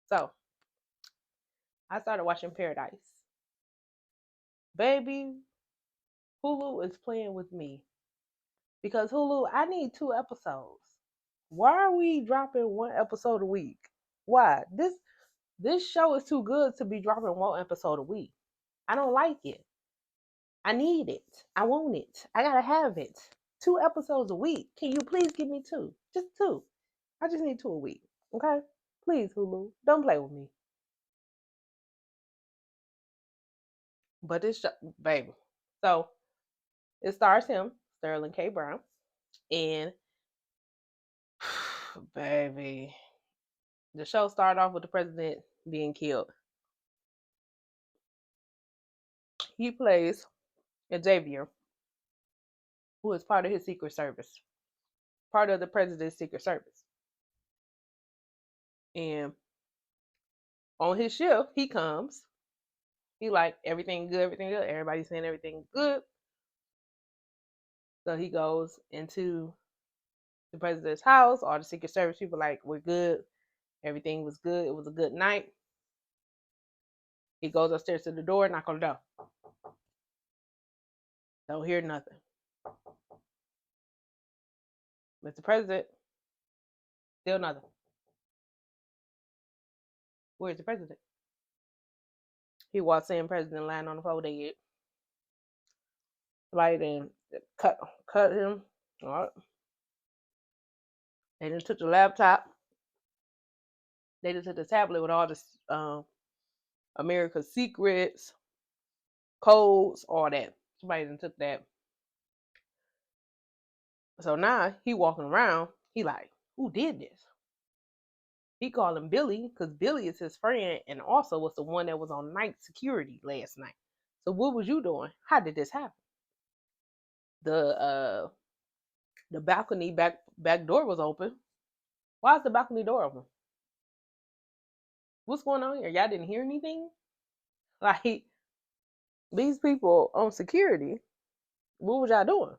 So I started watching Paradise. Baby, Hulu is playing with me because Hulu, I need 2 episodes. Why are we dropping 1 episode a week? Why? This show is too good to be dropping 1 episode a week. I don't like it. I need it. I want it. I gotta have it. 2 episodes a week. Can you please give me two? Just two. I just need two a week. Okay? Please, Hulu. Don't play with me. But this show, baby. So it stars him, Sterling K. Brown, and baby, the show started off with the president being killed. He plays Xavier, who is part of his Secret Service, part of the president's Secret Service. And on his shift, he comes. He like everything good, everything good. Everybody's saying everything good. So he goes into the president's house. All the Secret Service people like, we're good. Everything was good. It was a good night. He goes upstairs to the door, knock on the door. Don't hear nothing. Mr. President, still nothing. Where's the president? He walks in, president lying on the floor dead. Somebody then cut him. All right. They just took the laptop. They just took the tablet with all this America's secrets, codes, all that. Somebody then took that. So now he walking around. He like, who did this? He called him Billy because Billy is his friend and also was the one that was on night security last night. So what was you doing? How did this happen? The balcony back door was open. Why is the balcony door open? What's going on here? Y'all didn't hear anything? Like these people on security, what was y'all doing?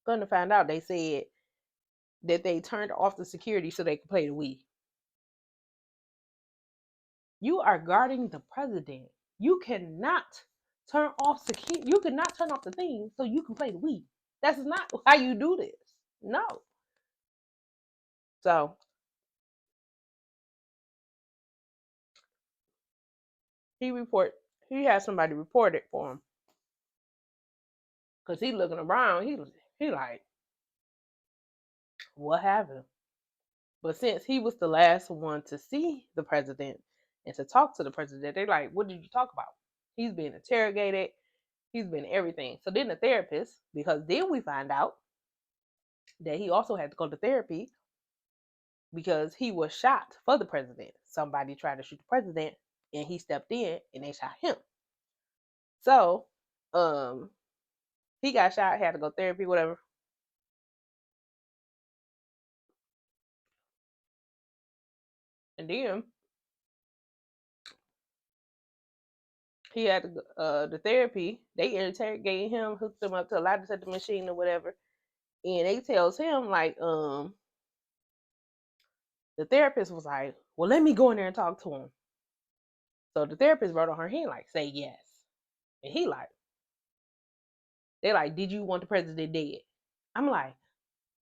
Come to find out, they said that they turned off the security so they could play the Wii. You are guarding the president. You cannot turn off security. You cannot turn off the thing so you can play the Wii. That's not how you do this. No. So he had somebody report it for him. Cause he looking around, he like, what happened? But since he was the last one to see the president and to talk to the president, they like, what did you talk about? He's being interrogated. He's been everything. So then the therapist, because then we find out that he also had to go to therapy because he was shot for the president. Somebody tried to shoot the president and he stepped in and they shot him. So, he got shot, had to go therapy, whatever. And then he had to the therapy. They interrogated him, hooked him up to a lie detector machine or whatever. And they tells him like, the therapist was like, well, let me go in there and talk to him. So the therapist wrote on her hand like, say yes. And he like, they like, did you want the president dead? I'm like,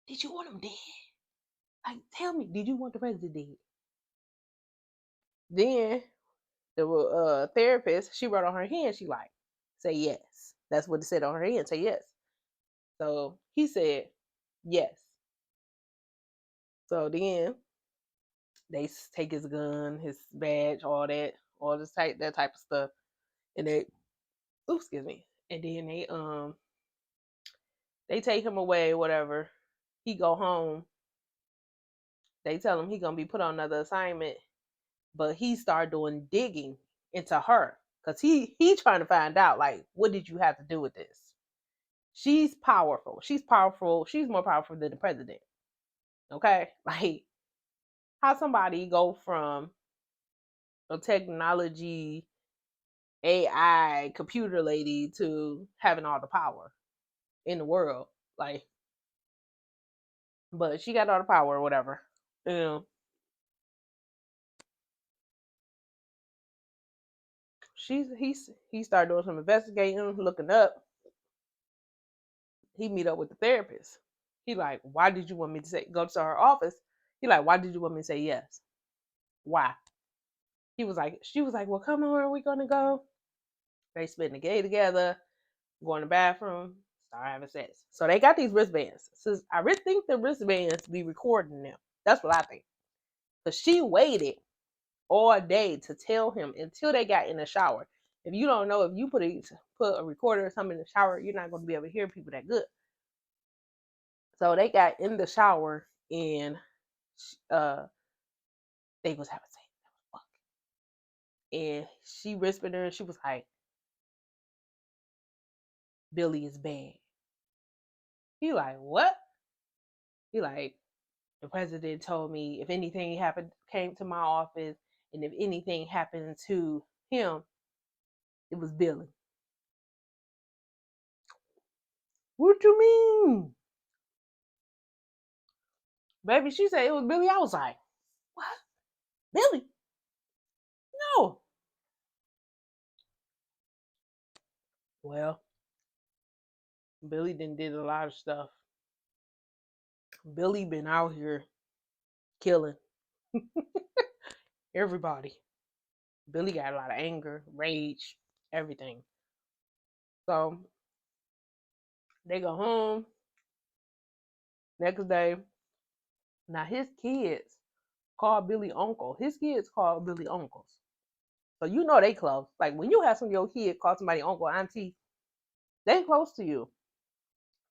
did you want him dead? Like, tell me, did you want the president dead? Then the therapist, she wrote on her hand, she like, say yes. That's what it said on her hand, say yes. So he said yes. So then they take his gun, his badge, all that, all this type that type of stuff, and they, oops, excuse me, and then they take him away, whatever. He go home. They tell him he gonna be put on another assignment, but he start doing digging into her because he trying to find out like, what did you have to do with this? She's powerful. She's powerful. She's more powerful than the president. Okay, like how somebody go from a technology AI computer lady to having all the power in the world, like, but she got all the power or whatever. You know, he started doing some investigating, looking up. He meet up with the therapist. He like, why did you want me to say go to her office? He like, why did you want me to say yes? Why? She was like, well, come on, we gonna go. They spend the day together, go in the bathroom, start having sex. So they got these wristbands. So I really think the wristbands be recording them. That's what I think. Because she waited all day to tell him until they got in the shower. If you don't know, if you put a recorder or something in the shower, you're not going to be able to hear people that good. So they got in the shower and they was having sex. And she whispered her and she was like, Billy is bad. He like, what? He like, the president told me if anything came to my office, and if anything happened to him, it was Billy. What you mean? Baby, she said it was Billy. I was like, what? Billy? No. Well, Billy did a lot of stuff. Billy been out here killing everybody. Billy got a lot of anger, rage, everything. So they go home next day. Now his kids call Billy uncle. His kids call Billy uncles. So you know they close. Like when you have some of your kids call somebody uncle, auntie, they close to you.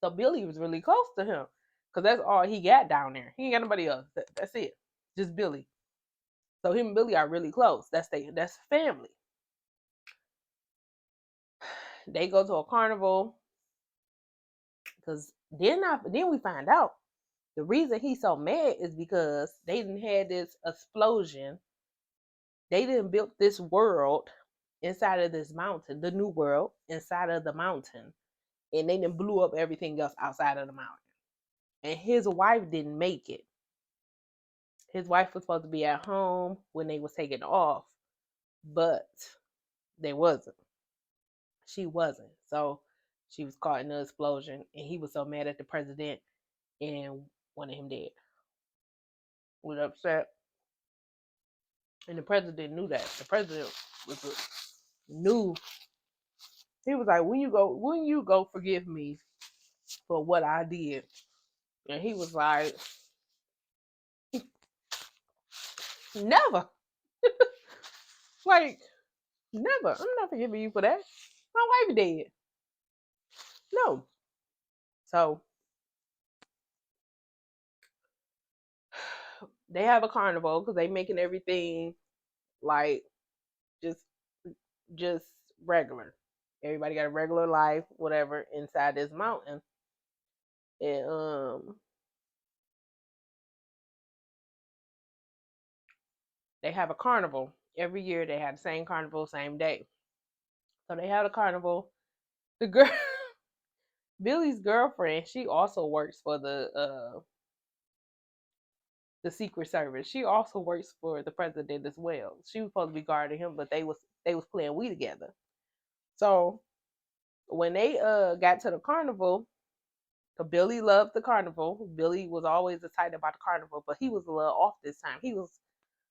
So Billy was really close to him because that's all he got down there. He ain't got nobody else. That's it. Just Billy. So him and Billy are really close. That's family. They go to a carnival because then we find out the reason he's so mad is because they didn't had this explosion. They didn't build this world inside of this mountain, the new world inside of the mountain, and they didn't blew up everything else outside of the mountain. And his wife didn't make it. His wife was supposed to be at home when they was taking off, but they wasn't. She wasn't. So she was caught in the explosion, and he was so mad at the president and wanted him dead. Was upset, and the president knew that. The president knew. He was like, "When you go forgive me for what I did?" And he was like, "Never, like never. I'm not forgiving you for that. My wife dead. No." So they have a carnival because they making everything like just regular. Everybody got a regular life, whatever, inside this mountain. And they have a carnival. Every year they have the same carnival, same day. So they had a carnival. The girl Billy's girlfriend, she also works for the Secret Service. She also works for the president as well. She was supposed to be guarding him, but they was playing we together. So when they got to the carnival, Billy loved the carnival. Billy was always excited about the carnival, but he was a little off this time. He was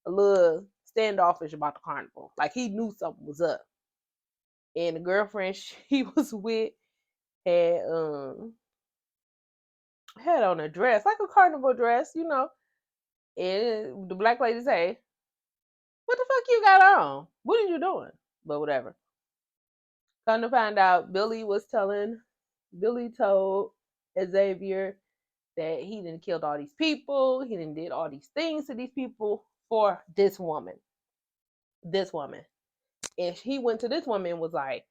a little standoffish about the carnival. Like he knew something was up. And the girlfriend she was with had had on a dress, like a carnival dress, you know. And the black lady say, "What the fuck you got on? What are you doing?" But whatever. Come to find out, Billy told Xavier that he didn't killed all these people, he didn't did all these things to these people for this woman. This woman. And he went to this woman and was like,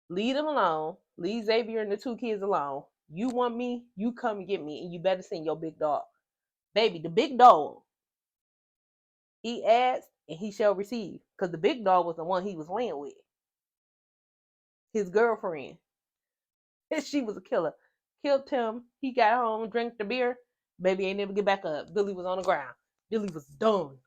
leave them alone, leave Xavier and the two kids alone. You want me, you come and get me, and you better send your big dog. Baby, the big dog, he asked and he shall receive. Because the big dog was the one he was laying with. His girlfriend. She was a killer. Killed him. He got home, drank the beer. Baby ain't never get back up. Billy was on the ground. Billy was done.